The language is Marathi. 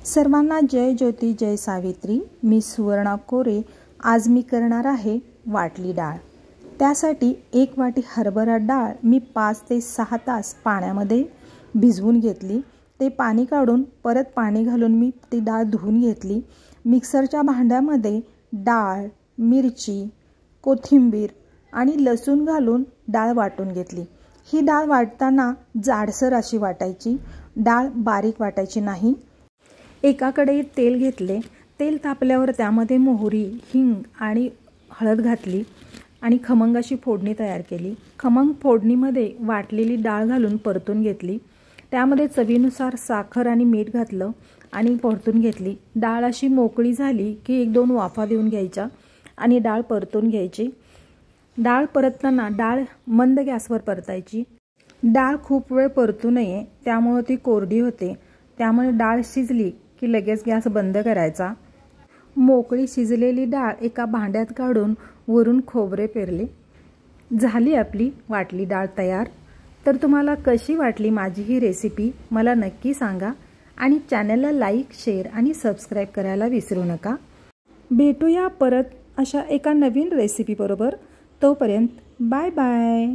सर्वांना जय ज्योती जय सावित्री। मी सुवर्णा कोरे। आज मी करणार आहे वाटली डाळ। त्यासाठी 1 वाटी हरभरा डाळ मी 5 ते 6 तास पाण्यामध्ये भिजवून घेतली। ते पाणी काढून परत पाणी घालून मी ती डाळ धुवून घेतली। मिक्सरच्या भांड्यामध्ये डाळ, मिरची, कोथिंबीर आणि लसूण घालून डाळ वाटून घेतली। ही डाळ वाटताना जाडसर अशी वाटायची, डाळ बारीक वाटायची नाही। एका कढईत तेल घेतले। तेल तापल्यावर त्यामध्ये मोहरी, हिंग आणि हळद घातली आणि खमंग अशी फोडणी तयार केली। खमंग फोडणीमध्ये वाटलेली डाळ घालून परतून घेतली। त्यामध्ये चवीनुसार साखर आणि मीठ घातलं आणि परतून घेतली। डाळ अशी मोकळी झाली की 1-2 वाफा देऊन घ्यायच्या आणि डाळ परतून घ्यायची। डाळ परतताना डाळ मंद गॅसवर परतायची। डाळ खूप वेळ परतू नये, त्यामुळे ती कोरडी होते। त्यामुळे डाळ शिजली की लगेच गॅस बंद करायचा। मोकळी शिजलेली डाळ एका भांड्यात काढून वरून खोबरे पेरले। झाली आपली वाटली डाळ तयार। तर तुम्हाला कशी वाटली माझी ही रेसिपी मला नक्की सांगा आणि चॅनलला लाईक, शेअर आणि सबस्क्राईब करायला विसरू नका। भेटूया परत अशा एका नवीन रेसिपी बरोबर। तोपर्यंत बाय बाय।